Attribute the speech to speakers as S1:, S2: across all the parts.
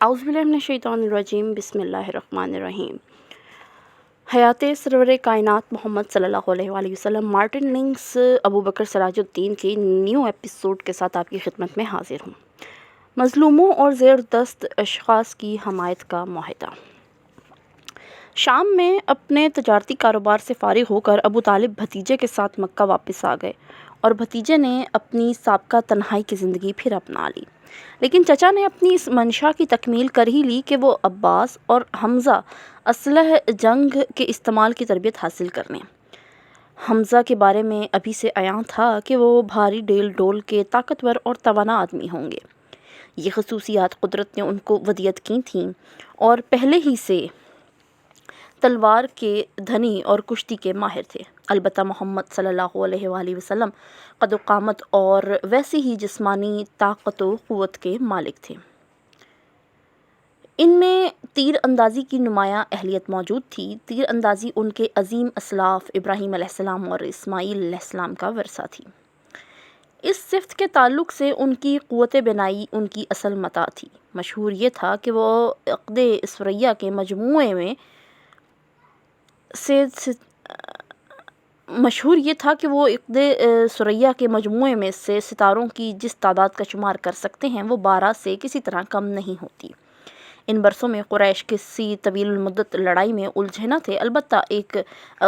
S1: اعوذ باللہ من الشیطان الرجیم، بسم اللہ الرحمن الرحیم۔ حیات سرور کائنات محمد صلی اللہ علیہ وآلہ وسلم مارٹن لنکس ابو بکر سراج الدین کے نیو ایپیسوڈ کے ساتھ آپ کی خدمت میں حاضر ہوں۔ مظلوموں اور زیر دست اشخاص کی حمایت کا معاہدہ۔ شام میں اپنے تجارتی کاروبار سے فارغ ہو کر ابو طالب بھتیجے کے ساتھ مکہ واپس آ گئے اور بھتیجے نے اپنی سابقہ تنہائی کی زندگی پھر اپنا لی، لیکن چچا نے اپنی اس منشا کی تکمیل کر ہی لی کہ وہ عباس اور حمزہ اسلحہ جنگ کے استعمال کی تربیت حاصل کرنے۔ حمزہ کے بارے میں ابھی سے عیاں تھا کہ وہ بھاری ڈیل ڈول کے طاقتور اور توانا آدمی ہوں گے۔ یہ خصوصیات قدرت نے ان کو ودیعت کی تھیں اور پہلے ہی سے تلوار کے دھنی اور کشتی کے ماہر تھے۔ البتہ محمد صلی اللہ علیہ وآلہ وسلم قد و قامت اور ویسی ہی جسمانی طاقت و قوت کے مالک تھے۔ ان میں تیر اندازی کی نمایاں اہلیت موجود تھی۔ تیر اندازی ان کے عظیم اسلاف ابراہیم علیہ السلام اور اسماعیل علیہ السلام کا ورثہ تھی۔ اس صفت کے تعلق سے ان کی قوت بینائی ان کی اصل متاع تھی۔ مشہور یہ تھا کہ وہ عقد ثریا کے مجموعے میں سے ستاروں کی جس تعداد کا شمار کر سکتے ہیں وہ 12 سے کسی طرح کم نہیں ہوتی۔ ان برسوں میں قریش کسی طویل المدت لڑائی میں الجھے نہ تھے، البتہ ایک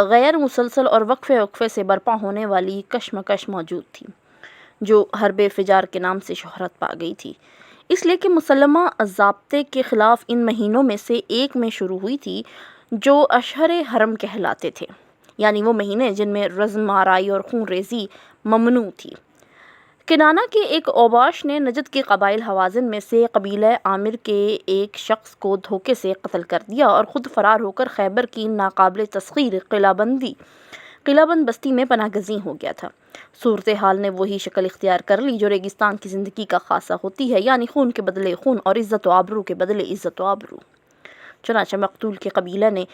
S1: غیر مسلسل اور وقفے سے برپا ہونے والی کشمکش موجود تھی جو حرب فجار کے نام سے شہرت پا گئی تھی، اس لیے کہ مسلمہ ضابطے کے خلاف ان مہینوں میں سے ایک میں شروع ہوئی تھی جو اشہر حرم کہلاتے تھے، یعنی وہ مہینے جن میں رزم آرائی اور خون ریزی ممنوع تھی۔ کنانہ کے ایک اوباش نے نجد کے قبائل ہوازن میں سے قبیلہ عامر کے ایک شخص کو دھوکے سے قتل کر دیا اور خود فرار ہو کر خیبر کی ناقابل تسخیر قلعہ بند بستی میں پناہ گزین ہو گیا تھا۔ صورتحال نے وہی شکل اختیار کر لی جو ریگستان کی زندگی کا خاصہ ہوتی ہے، یعنی خون کے بدلے خون اور عزت و آبرو کے بدلے عزت و آبرو۔ چنانچہ مقتول کے قبیلہ نے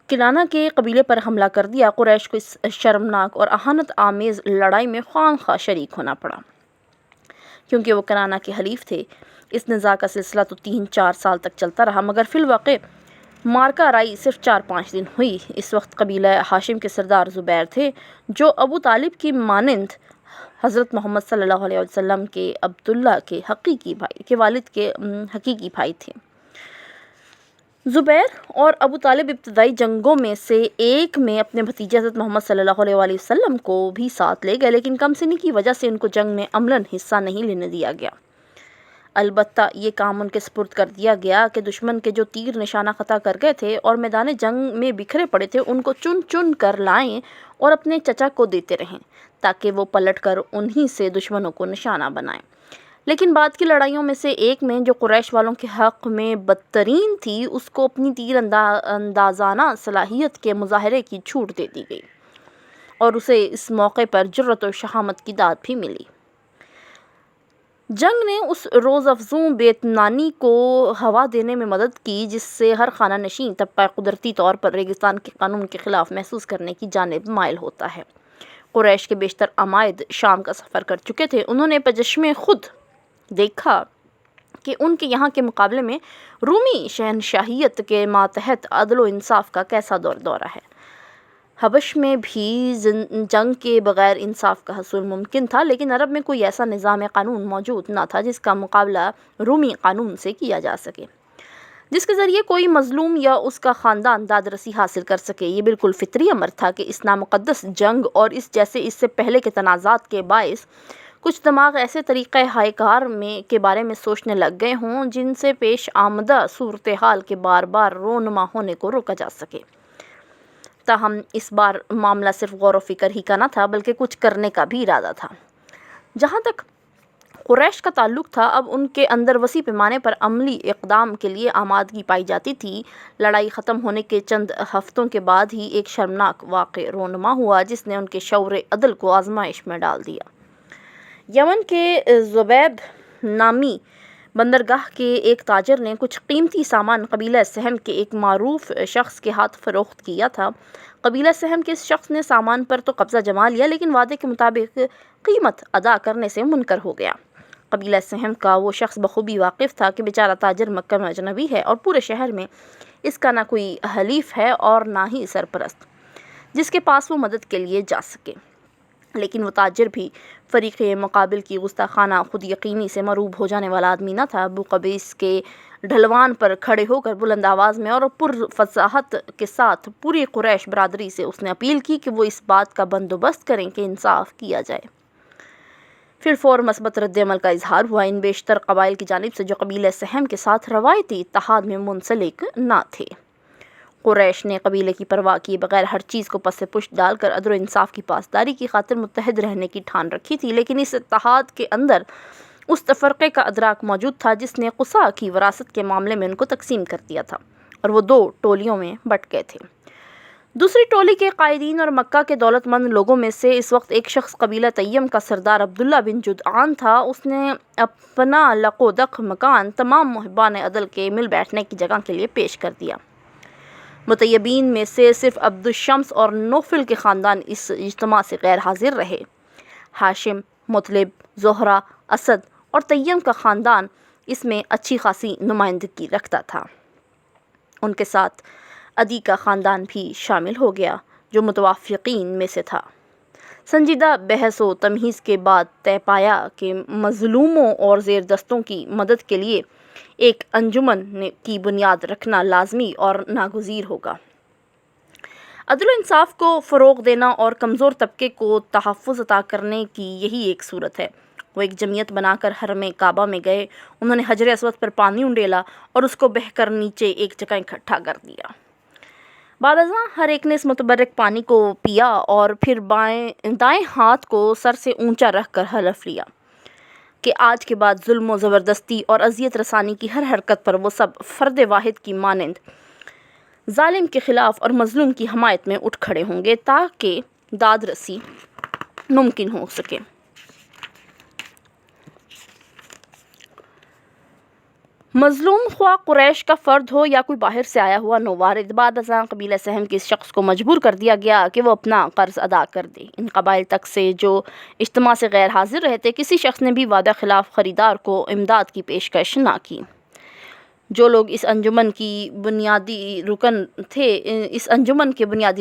S1: کنانہ کے قبیلے پر حملہ کر دیا۔ قریش کو اس شرمناک اور اہانت آمیز لڑائی میں خواہ شریک ہونا پڑا کیونکہ وہ کنانہ کے حلیف تھے۔ اس نزاع کا سلسلہ تو 3-4 سال تک چلتا رہا، مگر فی الواقع مارکہ آرائی صرف 4-5 دن ہوئی۔ اس وقت قبیلہ ہاشم کے سردار زبیر تھے جو ابو طالب کی مانند حضرت محمد صلی اللہ علیہ وسلم کے عبداللہ کے والد کے حقیقی بھائی تھے۔ زبیر اور ابو طالب ابتدائی جنگوں میں سے ایک میں اپنے بھتیجے حضرت محمد صلی اللہ علیہ وآلہ وسلم کو بھی ساتھ لے گئے، لیکن کم سنی کی وجہ سے ان کو جنگ میں عملاً حصہ نہیں لینے دیا گیا۔ البتہ یہ کام ان کے سپرد کر دیا گیا کہ دشمن کے جو تیر نشانہ خطا کر گئے تھے اور میدان جنگ میں بکھرے پڑے تھے ان کو چن چن کر لائیں اور اپنے چچا کو دیتے رہیں تاکہ وہ پلٹ کر انہی سے دشمنوں کو نشانہ بنائیں۔ لیکن بعد کی لڑائیوں میں سے ایک میں جو قریش والوں کے حق میں بدترین تھی، اس کو اپنی تیر اندازانہ صلاحیت کے مظاہرے کی چھوٹ دے دی گئی اور اسے اس موقع پر جرأت و شہامت کی داد بھی ملی۔ جنگ نے اس روز افزوں بے اطمینانی کو ہوا دینے میں مدد کی جس سے ہر خانہ نشین طبقہ قدرتی طور پر ریگستان کے قانون کے خلاف محسوس کرنے کی جانب مائل ہوتا ہے۔ قریش کے بیشتر عمائد شام کا سفر کر چکے تھے۔ انہوں نے بچشمِ خود دیکھا کہ ان کے یہاں کے مقابلے میں رومی شہنشاہیت کے ماتحت عدل و انصاف کا کیسا دورہ ہے۔ حبش میں بھی جنگ کے بغیر انصاف کا حصول ممکن تھا، لیکن عرب میں کوئی ایسا نظام قانون موجود نہ تھا جس کا مقابلہ رومی قانون سے کیا جا سکے، جس کے ذریعے کوئی مظلوم یا اس کا خاندان داد رسی حاصل کر سکے۔ یہ بالکل فطری امر تھا کہ اس نامقدس جنگ اور اس سے پہلے کے تنازعات کے باعث کچھ دماغ ایسے طریقہ ہائے کار کے بارے میں سوچنے لگ گئے ہوں جن سے پیش آمدہ صورتحال کے بار بار رونما ہونے کو روکا جا سکے۔ تاہم اس بار معاملہ صرف غور و فکر ہی کا نہ تھا بلکہ کچھ کرنے کا بھی ارادہ تھا۔ جہاں تک قریش کا تعلق تھا، اب ان کے اندر وسیع پیمانے پر عملی اقدام کے لیے آمادگی پائی جاتی تھی۔ لڑائی ختم ہونے کے چند ہفتوں کے بعد ہی ایک شرمناک واقعہ رونما ہوا جس نے ان کے شعور عدل کو آزمائش میں ڈال دیا۔ یمن کے زبیب نامی بندرگاہ کے ایک تاجر نے کچھ قیمتی سامان قبیلہ سہم کے ایک معروف شخص کے ہاتھ فروخت کیا تھا۔ قبیلہ سہم کے اس شخص نے سامان پر تو قبضہ جما لیا، لیکن وعدے کے مطابق قیمت ادا کرنے سے منکر ہو گیا۔ قبیلہ سہم کا وہ شخص بخوبی واقف تھا کہ بیچارہ تاجر مکہ میں اجنبی ہے اور پورے شہر میں اس کا نہ کوئی حلیف ہے اور نہ ہی سرپرست جس کے پاس وہ مدد کے لیے جا سکے، لیکن وہ تاجر بھی فریق مقابل کی گستاخانہ خود یقینی سے مروب ہو جانے والا آدمی نہ تھا۔ ابو قبیس کے ڈھلوان پر کھڑے ہو کر بلند آواز میں اور پر فصاحت کے ساتھ پوری قریش برادری سے اس نے اپیل کی کہ وہ اس بات کا بندوبست کریں کہ انصاف کیا جائے۔ پھر فور مثبت رد عمل کا اظہار ہوا ان بیشتر قبائل کی جانب سے جو قبیلہ سہم کے ساتھ روایتی اتحاد میں منسلک نہ تھے۔ قریش نے قبیلے کی پرواہ کیے بغیر ہر چیز کو پس پشت ڈال کر عدل و انصاف کی پاسداری کی خاطر متحد رہنے کی ٹھان رکھی تھی، لیکن اس اتحاد کے اندر اس تفرقے کا ادراک موجود تھا جس نے قصا کی وراثت کے معاملے میں ان کو تقسیم کر دیا تھا اور وہ دو ٹولیوں میں بٹ گئے تھے۔ دوسری ٹولی کے قائدین اور مکہ کے دولت مند لوگوں میں سے اس وقت ایک شخص قبیلہ تیم کا سردار عبداللہ بن جدعان تھا۔ اس نے اپنا لق و دق مکان تمام محبان عدل کے مل بیٹھنے کی جگہ کے لیے پیش کر دیا۔ مطیبین میں سے صرف عبد الشمس اور نوفل کے خاندان اس اجتماع سے غیر حاضر رہے۔ ہاشم، مطلب، زہرہ، اسد اور تیم کا خاندان اس میں اچھی خاصی نمائندگی رکھتا تھا۔ ان کے ساتھ عدی کا خاندان بھی شامل ہو گیا جو متوافقین میں سے تھا۔ سنجیدہ بحث و تمہیز کے بعد طے پایا کہ مظلوموں اور زیر دستوں کی مدد کے لیے ایک انجمن کی بنیاد رکھنا لازمی اور ناگزیر ہوگا۔ عدل و انصاف کو فروغ دینا اور کمزور طبقے کو تحفظ عطا کرنے کی یہی ایک صورت ہے۔ وہ ایک جمعیت بنا کر حرم کعبہ میں گئے، انہوں نے حجر اسود پر پانی انڈیلا اور اس کو بہہ کر نیچے ایک جگہ اکٹھا کر دیا۔ بعد ازاں ہر ایک نے اس متبرک پانی کو پیا اور پھر دائیں ہاتھ کو سر سے اونچا رکھ کر حلف لیا کہ آج کے بعد ظلم و زبردستی اور اذیت رسانی کی ہر حرکت پر وہ سب فرد واحد کی مانند ظالم کے خلاف اور مظلوم کی حمایت میں اٹھ کھڑے ہوں گے تاکہ داد رسی ممکن ہو سکے۔ مظلوم خواہ قریش کا فرد ہو یا کوئی باہر سے آیا ہوا نووارد، بعد ازاں قبیلہ سہم کے اس شخص کو مجبور کر دیا گیا کہ وہ اپنا قرض ادا کر دے۔ ان قبائل تک سے جو اجتماع سے غیر حاضر رہے تھے، کسی شخص نے بھی وعدہ خلاف خریدار کو امداد کی پیشکش نہ کی۔ جو لوگ اس انجمن کے بنیادی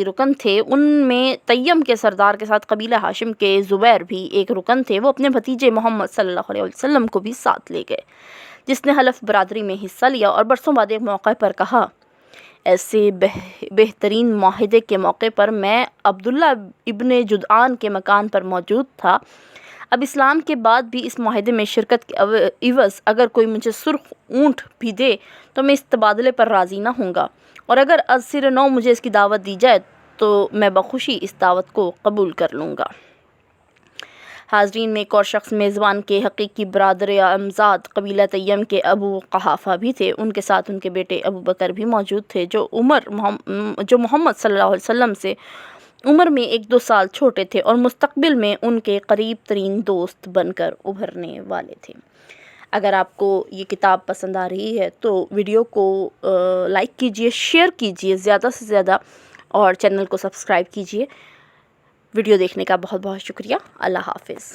S1: رکن تھے ان میں تیم کے سردار کے ساتھ قبیلہ ہاشم کے زبیر بھی ایک رکن تھے۔ وہ اپنے بھتیجے محمد صلی اللہ علیہ وسلم کو بھی ساتھ لے گئے جس نے حلف برادری میں حصہ لیا اور برسوں بعد ایک موقع پر کہا، ایسے بہترین معاہدے کے موقع پر میں عبداللہ ابن جدعان کے مکان پر موجود تھا۔ اب اسلام کے بعد بھی اس معاہدے میں شرکت کے عوض اگر کوئی مجھے سرخ اونٹ بھی دے تو میں اس تبادلے پر راضی نہ ہوں گا، اور اگر از سر نو مجھے اس کی دعوت دی جائے تو میں بخوشی اس دعوت کو قبول کر لوں گا۔ حاضرین میں ایک اور شخص میزبان کے حقیقی برادر امزاد قبیلہ تیم کے ابو قحافہ بھی تھے۔ ان کے ساتھ ان کے بیٹے ابو بکر بھی موجود تھے جو محمد صلی اللہ علیہ وسلم سے عمر میں 1-2 سال چھوٹے تھے اور مستقبل میں ان کے قریب ترین دوست بن کر ابھرنے والے تھے۔ اگر آپ کو یہ کتاب پسند آ رہی ہے تو ویڈیو کو لائک کیجئے، شیئر کیجئے زیادہ سے زیادہ، اور چینل کو سبسکرائب کیجئے۔ ویڈیو دیکھنے کا بہت بہت شکریہ۔ اللہ حافظ۔